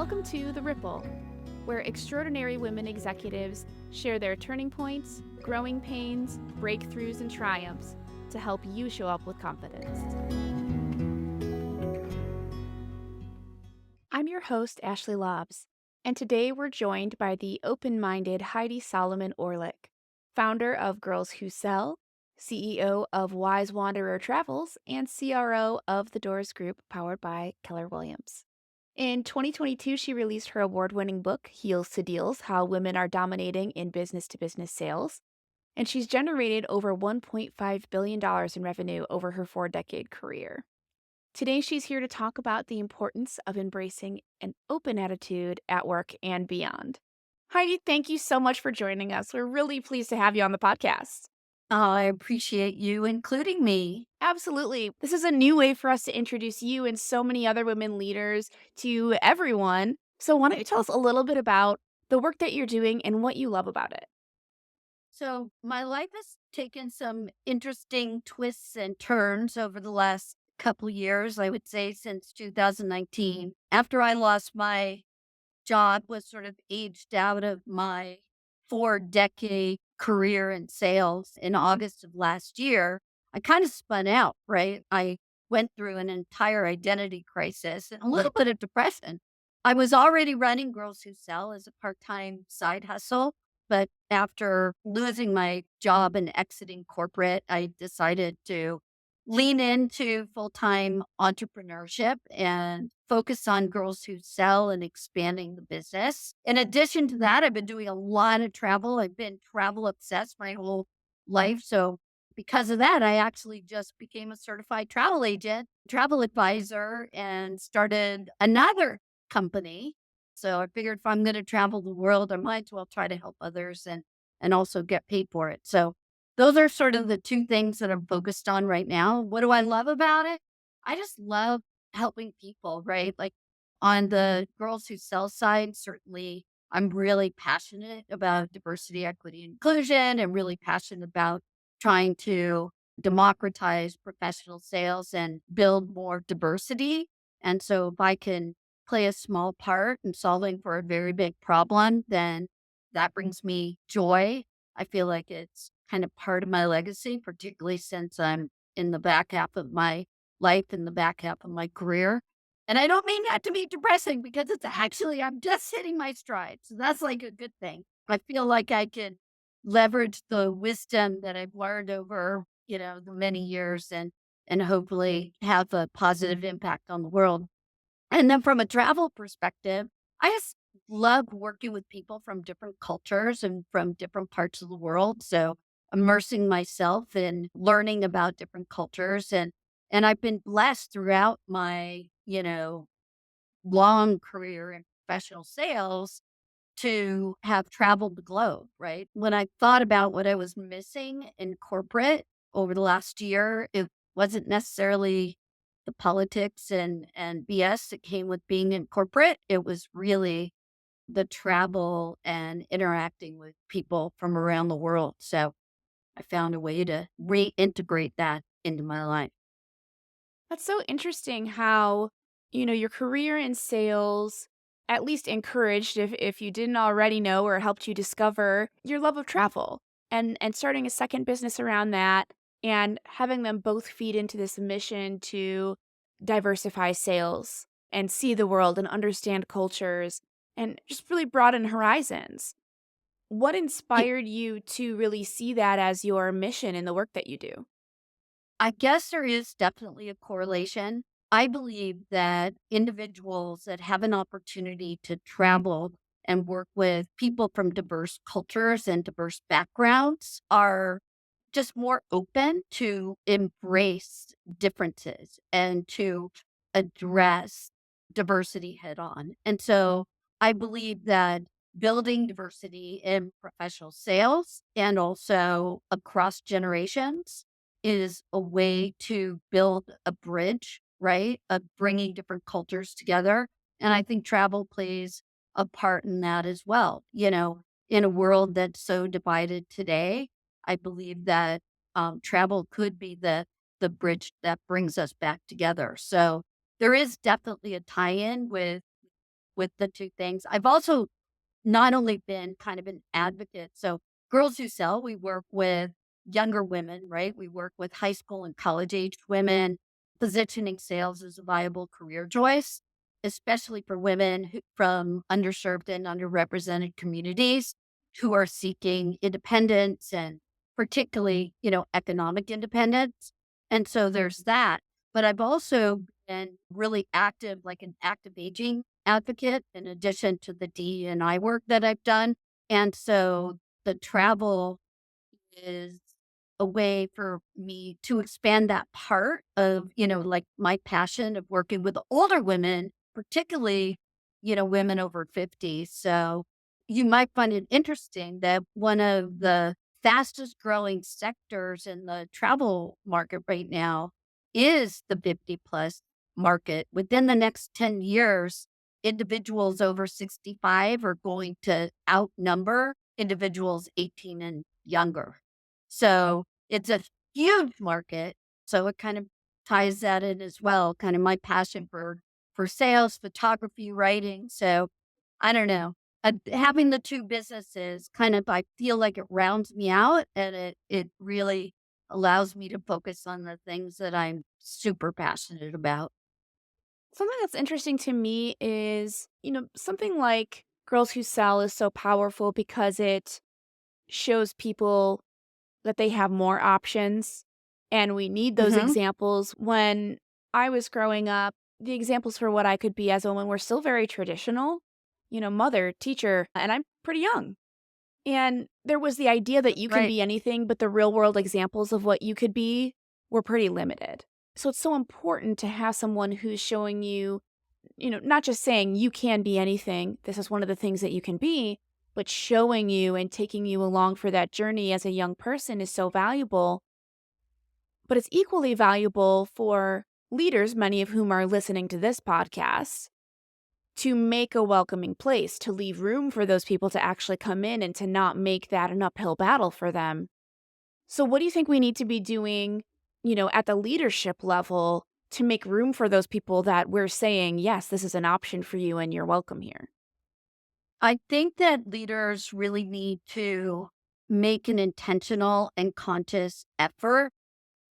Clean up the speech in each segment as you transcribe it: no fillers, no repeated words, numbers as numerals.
Welcome to The Ripple, where extraordinary women executives share their turning points, growing pains, breakthroughs, and triumphs to help you show up with confidence. I'm your host, Ashley Lobbs, and today we're joined by the open-minded Heidi Solomon-Orlick, founder of Girls Who Sell, CEO of Wise Wanderer Travels, and CRO of the Doors Group powered by Keller Williams. In 2022, she released her award-winning book, Heels to Deals: How Women Are Dominating in Business-to-Business Sales, and she's generated over $1.5 billion in revenue over her 4-decade career. Today, she's here to talk about the importance of embracing an open attitude at work and beyond. Heidi, thank you so much for joining us. We're really pleased to have you on the podcast. I appreciate you including me. Absolutely. This is a new way for us to introduce you and so many other women leaders to everyone. So, why don't you tell us a little bit about the work that you're doing and what you love about it? So, my life has taken some interesting twists and turns over the last couple years, I would say since 2019. After I lost my job, was sort of aged out of my 4-decade career in sales in August of last year, I kind of spun out, right? I went through an entire identity crisis and a little bit of depression. I was already running Girls Who Sell as a part-time side hustle, but after losing my job and exiting corporate, I decided to lean into full-time entrepreneurship and focus on Girls Who Sell and expanding the business. In addition to that, I've been doing a lot of travel. I've been travel obsessed my whole life. So because of that, I actually just became a certified travel agent, travel advisor, and started another company. So I figured if I'm going to travel the world, I might as well try to help others and also get paid for it. So those are sort of the two things that I'm focused on right now. What do I love about it? I just love helping people, right? Like on the Girls Who Sell side, certainly I'm really passionate about diversity, equity, and inclusion, and really passionate about trying to democratize professional sales and build more diversity. And so if I can play a small part in solving for a very big problem, then that brings me joy. I feel like it's kind of part of my legacy, particularly since I'm in the back half of my life, in the back half of my career. And I don't mean that to be depressing because it's actually, I'm just hitting my stride. So that's like a good thing. I feel like I can leverage the wisdom that I've learned over, the many years and hopefully have a positive impact on the world. And then from a travel perspective, I just love working with people from different cultures and from different parts of the world. So immersing myself in learning about different cultures and I've been blessed throughout my, long career in professional sales to have traveled the globe, right? When I thought about what I was missing in corporate over the last year, it wasn't necessarily the politics and BS that came with being in corporate. It was really the travel and interacting with people from around the world. So I found a way to reintegrate that into my life. That's so interesting how, your career in sales at least encouraged, if you didn't already know, or helped you discover your love of travel and starting a second business around that and having them both feed into this mission to diversify sales and see the world and understand cultures and just really broaden horizons. What inspired you to really see that as your mission in the work that you do? I guess there is definitely a correlation. I believe that individuals that have an opportunity to travel and work with people from diverse cultures and diverse backgrounds are just more open to embrace differences and to address diversity head on. And so I believe that building diversity in professional sales and also across generations is a way to build a bridge, right? Of bringing different cultures together. And I think travel plays a part in that as well. In a world that's so divided today, I believe that travel could be the bridge that brings us back together. So there is definitely a tie-in with with the two things. I've also not only been kind of an advocate. So, Girls Who Sell, we work with younger women, right? We work with high school and college aged women, positioning sales as a viable career choice, especially for women from underserved and underrepresented communities who are seeking independence and particularly, economic independence. And so there's that. But I've also been really active, like an active aging advocate, in addition to the DE&I work that I've done. And so the travel is a way for me to expand that part of, like my passion of working with older women, particularly, women over 50. So you might find it interesting that one of the fastest growing sectors in the travel market right now is the 50 plus market. Within the next 10 years, individuals over 65 are going to outnumber individuals 18 and younger. So it's a huge market. So it kind of ties that in as well, kind of my passion for sales, photography, writing. So I don't know. Having the two businesses kind of, I feel like it rounds me out, and it really allows me to focus on the things that I'm super passionate about. Something that's interesting to me is, something like Girls Who Sell is so powerful because it shows people that they have more options, and we need those Hmm. examples. When I was growing up, the examples for what I could be as a woman were still very traditional, mother, teacher, and I'm pretty young. And there was the idea that you can Right. be anything, but the real world examples of what you could be were pretty limited. So it's so important to have someone who's showing you, not just saying you can be anything, this is one of the things that you can be, but showing you and taking you along for that journey as a young person is so valuable. But it's equally valuable for leaders, many of whom are listening to this podcast, to make a welcoming place, to leave room for those people to actually come in and to not make that an uphill battle for them. So, what do you think we need to be doing, at the leadership level to make room for those people that we're saying, yes, this is an option for you and you're welcome here? I think that leaders really need to make an intentional and conscious effort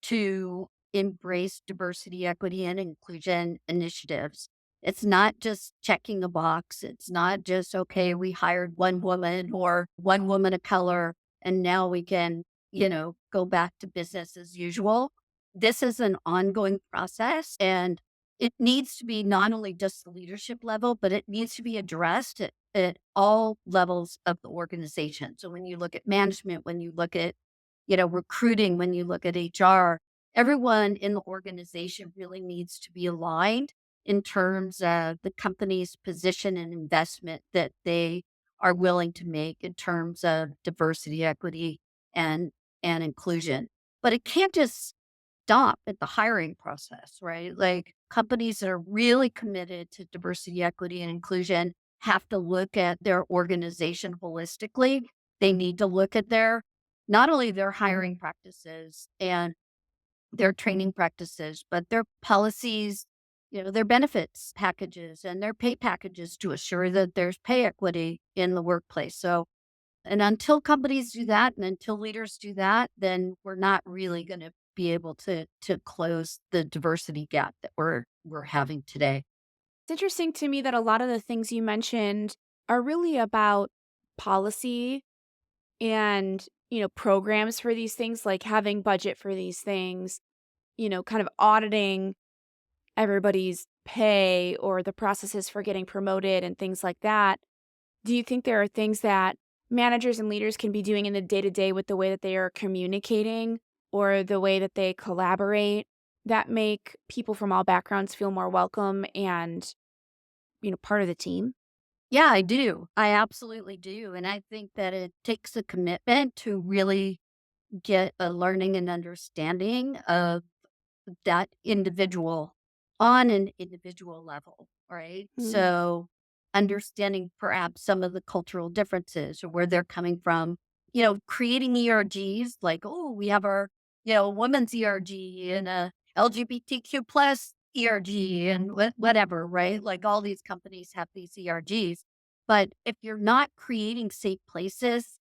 to embrace diversity, equity, and inclusion initiatives. It's not just checking a box. It's not just, okay, we hired one woman or one woman of color, and now we can, go back to business as usual. This is an ongoing process, and it needs to be not only just the leadership level, but it needs to be addressed at all levels of the organization. So when you look at management, when you look at recruiting, when you look at HR, everyone in the organization really needs to be aligned in terms of the company's position and investment that they are willing to make in terms of diversity, equity, and inclusion. But it can't just stop at the hiring process, right? Like companies that are really committed to diversity, equity, and inclusion have to look at their organization holistically. They need to look at their not only their hiring practices and their training practices, but their policies, their benefits packages and their pay packages to assure that there's pay equity in the workplace. So, and until companies do that and until leaders do that, then we're not really going to be able to close the diversity gap that we're having today. It's interesting to me that a lot of the things you mentioned are really about policy and, programs for these things, like having budget for these things, kind of auditing everybody's pay or the processes for getting promoted and things like that. Do you think there are things that managers and leaders can be doing in the day to day with the way that they are communicating or the way that they collaborate that make people from all backgrounds feel more welcome and, part of the team? Yeah, I do. I absolutely do. And I think that it takes a commitment to really get a learning and understanding of that individual on an individual level, right? Mm. So understanding perhaps some of the cultural differences or where they're coming from, creating ERGs like, oh, we have our, women's ERG and a LGBTQ plus ERG and whatever, right? Like all these companies have these ERGs. But if you're not creating safe places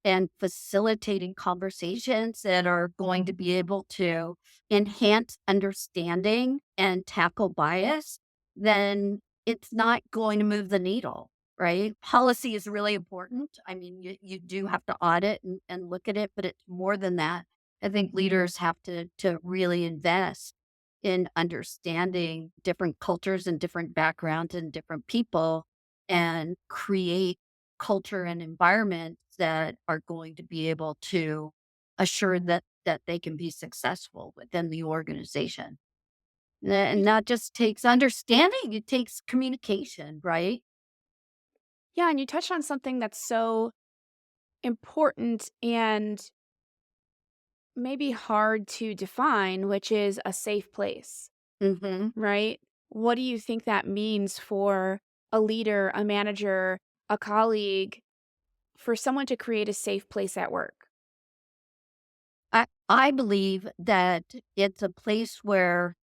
and facilitating conversations that are going to be able to enhance understanding and tackle bias, then it's not going to move the needle, right? Policy is really important. I mean, you do have to audit and look at it, but it's more than that. I think leaders have to really invest in understanding different cultures and different backgrounds and different people and create culture and environments that are going to be able to assure that they can be successful within the organization. You And t- that just takes understanding, it takes communication, right? yeah, and you touched on something that's so important and maybe hard to define, which is a safe place, Mhm. right? What do you think that means for a leader, a manager, a colleague, for someone to create a safe place at work? I believe that it's a place where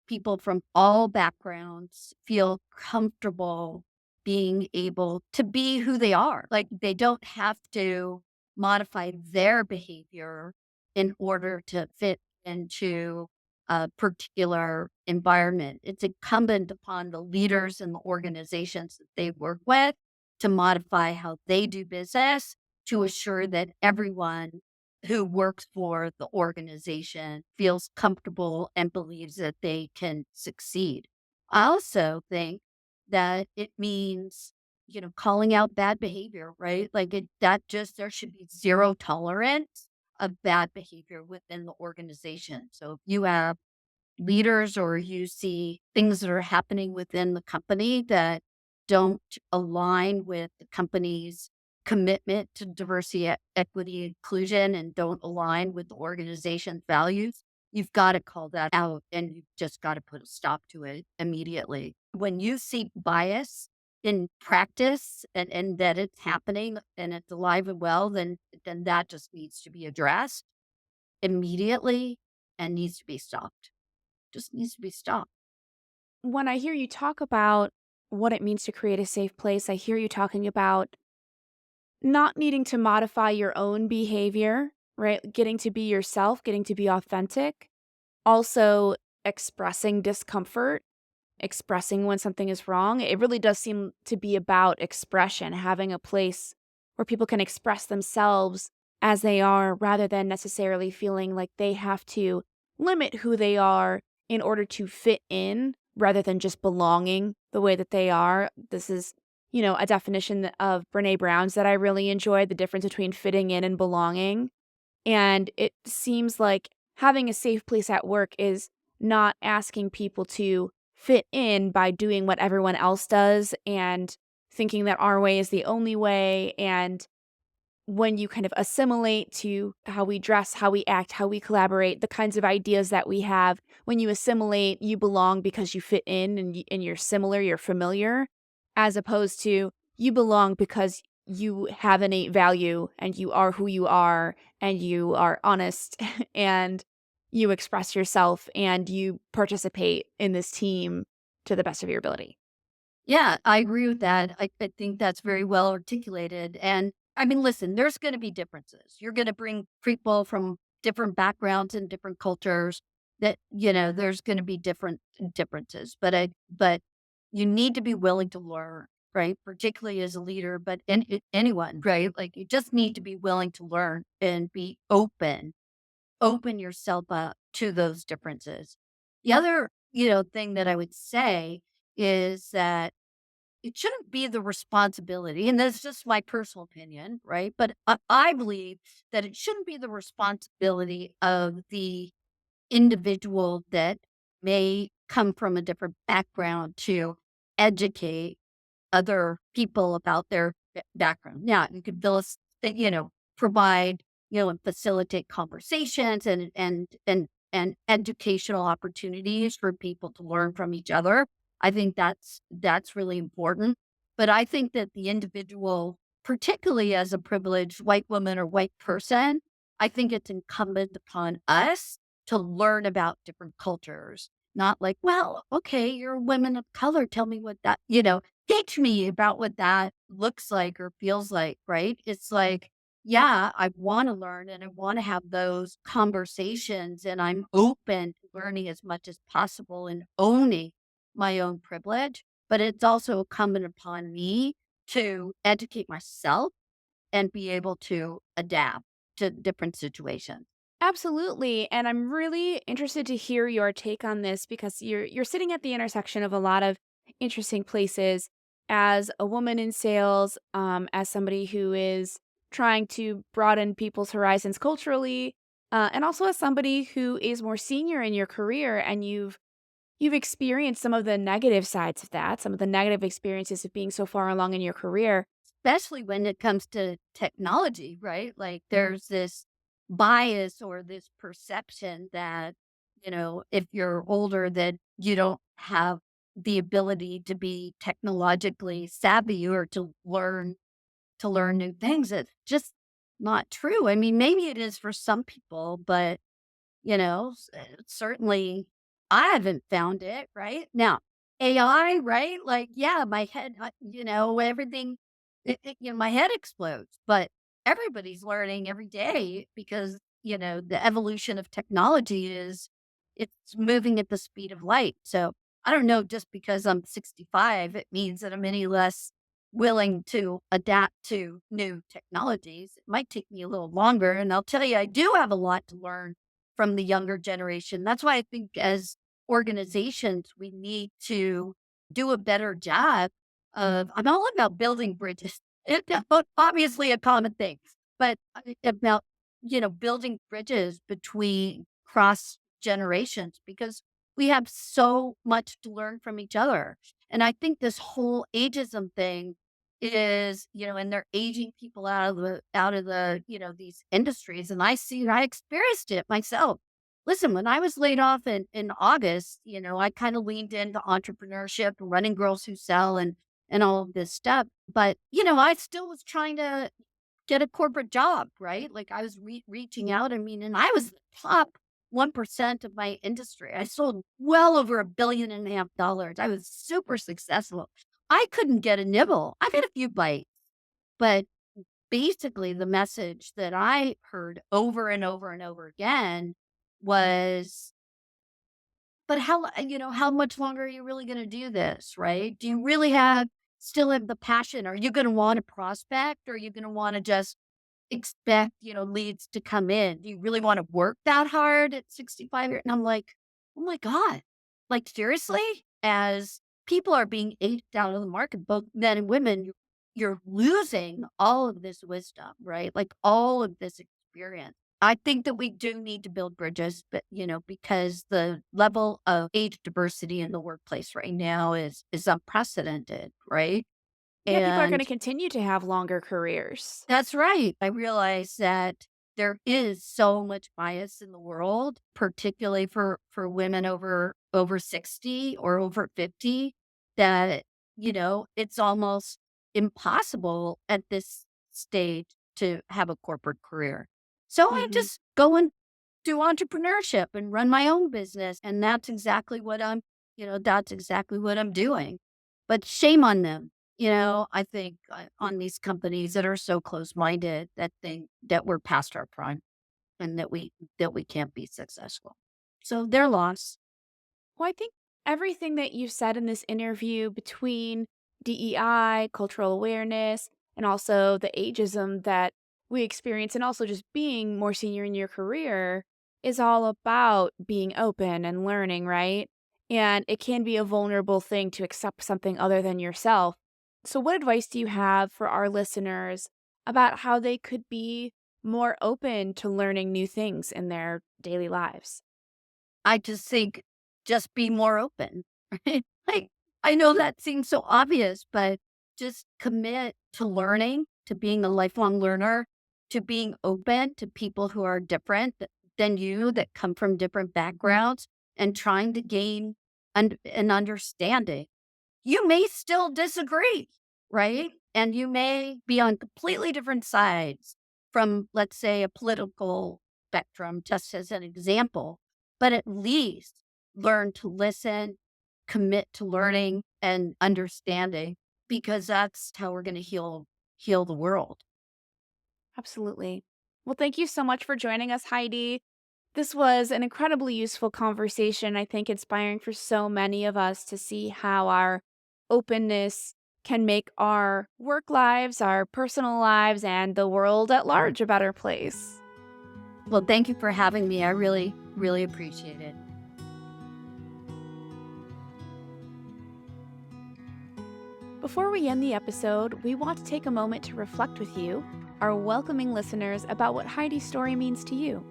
people from all backgrounds feel comfortable being able to be who they are. Like they don't have to modify their behavior in order to fit into a particular environment. It's incumbent upon the leaders and the organizations that they work with to modify how they do business to assure that everyone who works for the organization feels comfortable and believes that they can succeed. I also think that it means, calling out bad behavior, right? Like that just there should be zero tolerance of bad behavior within the organization. So if you have leaders or you see things that are happening within the company that don't align with the company's commitment to diversity, equity, inclusion, and don't align with the organization's values, you've got to call that out and you've just got to put a stop to it immediately. When you see bias in practice and that it's happening and it's alive and well, then that just needs to be addressed immediately and needs to be stopped. Just needs to be stopped. When I hear you talk about what it means to create a safe place, I hear you talking about not needing to modify your own behavior, right? Getting to be yourself, getting to be authentic, also expressing discomfort, expressing when something is wrong. It really does seem to be about expression, having a place where people can express themselves as they are rather than necessarily feeling like they have to limit who they are in order to fit in rather than just belonging the way that they are. This is, a definition of Brene Brown's that I really enjoy, the difference between fitting in and belonging. And it seems like having a safe place at work is not asking people to fit in by doing what everyone else does and thinking that our way is the only way. And when you kind of assimilate to how we dress, how we act, how we collaborate, the kinds of ideas that we have, when you assimilate, you belong because you fit in and you're similar, you're familiar, as opposed to you belong because you have innate value and you are who you are and you are honest and you express yourself and you participate in this team to the best of your ability. Yeah, I agree with that. I think that's very well articulated. And I mean, listen, there's going to be differences. You're going to bring people from different backgrounds and different cultures that, there's going to be different differences. But you need to be willing to learn, right? Particularly as a leader, but anyone, right? Like you just need to be willing to learn and be open yourself up to those differences. The other, thing that I would say is that it shouldn't be the responsibility, and that's just my personal opinion, right? But I believe that it shouldn't be the responsibility of the individual that may come from a different background to educate other people about their background. Yeah, you could provide, and facilitate conversations and educational opportunities for people to learn from each other. I think that's really important. But I think that the individual, particularly as a privileged white woman or white person, I think it's incumbent upon us to learn about different cultures Not like, well, okay, you're a woman of color. Tell me what that, teach me about what that looks like or feels like, right? It's like, yeah, I want to learn and I want to have those conversations and I'm open to learning as much as possible and owning my own privilege. But it's also incumbent upon me to educate myself and be able to adapt to different situations. Absolutely, and I'm really interested to hear your take on this because you're sitting at the intersection of a lot of interesting places as a woman in sales, as somebody who is trying to broaden people's horizons culturally, and also as somebody who is more senior in your career and you've experienced some of the negative sides of that, some of the negative experiences of being so far along in your career. Especially when it comes to technology, right? Like, there's this bias or this perception that, if you're older, that you don't have the ability to be technologically savvy or to learn new things. It's just not true. I mean, maybe it is for some people, but certainly I haven't found it, right? Now, AI, right? Like, yeah, my head, everything, my head explodes, but everybody's learning every day because, the evolution of technology it's moving at the speed of light. So I don't know, just because I'm 65, it means that I'm any less willing to adapt to new technologies. It might take me a little longer. And I'll tell you, I do have a lot to learn from the younger generation. That's why I think as organizations, we need to do a better job of, I'm all about building bridges. Obviously a common thing, but about, building bridges between cross generations because we have so much to learn from each other. And I think this whole ageism thing is, and they're aging people out of the, these industries. And I experienced it myself. Listen, when I was laid off in August, I kind of leaned into entrepreneurship and running Girls Who Sell and all of this stuff. But, I still was trying to get a corporate job, right? Like, I was reaching out. I mean, and I was the top 1% of my industry. I sold well over $1.5 billion. I was super successful. I couldn't get a nibble. I got a few bites, but basically the message that I heard over and over and over again was, but how much longer are you really going to do this, right? Do you really still have the passion? Are you going to want to prospect or are you going to want to just expect, leads to come in? Do you really want to work that hard at 65? And I'm like, oh my God, like, seriously? As people are being aged out of the market, both men and women, you're losing all of this wisdom, right? Like, all of this experience. I think that we do need to build bridges, but because the level of age diversity in the workplace right now is unprecedented, right? Yeah, people are gonna And continue to have longer careers. that's right. I realize that there is so much bias in the world, particularly for women over 60 or over 50, that, it's almost impossible at this stage to have a corporate career. So I Mhm. just go and do entrepreneurship and run my own business, and that's exactly what I'm doing. But shame on them. I think, on these companies that are so close-minded that think that we're past our prime and that we can't be successful. So their loss. Well, I think everything that you said in this interview between DEI, cultural awareness, and also the ageism that we experience, and also just being more senior in your career, is all about being open and learning, right? And it can be a vulnerable thing to accept something other than yourself. So, what advice do you have for our listeners about how they could be more open to learning new things in their daily lives? I just think, just be more open, right? Like, I know that seems so obvious, but just commit to learning, to being a lifelong learner, to being open to people who are different than you, that come from different backgrounds, and trying to gain an understanding. You may still disagree, right? And you may be on completely different sides from, let's say, a political spectrum, just as an example. But at least learn to listen, commit to learning and understanding, because that's how we're going to heal the world. Absolutely. Well, thank you so much for joining us, Heidi. This was an incredibly useful conversation. I think inspiring for so many of us to see how our openness can make our work lives, our personal lives, and the world at large a better place. Well, thank you for having me. I really, really appreciate it. Before we end the episode, we want to take a moment to reflect with you, our welcoming listeners, about what Heidi's story means to you.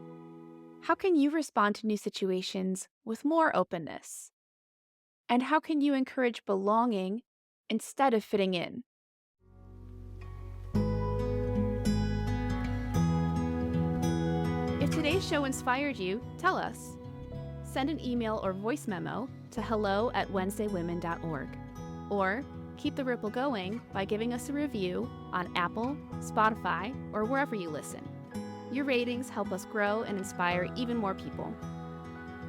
How can you respond to new situations with more openness? And how can you encourage belonging instead of fitting in? If today's show inspired you, tell us. Send an email or voice memo to hello@wednesdaywomen.org. Or keep the ripple going by giving us a review on Apple, Spotify, or wherever you listen. Your ratings help us grow and inspire even more people.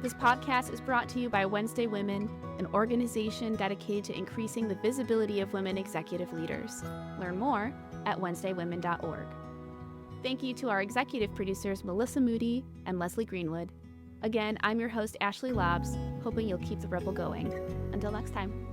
This podcast is brought to you by Wednesday Women, an organization dedicated to increasing the visibility of women executive leaders. Learn more at wednesdaywomen.org. Thank you to our executive producers, Melissa Moody and Leslie Greenwood. Again, I'm your host, Ashley Lobbs, hoping you'll keep the ripple going. Until next time.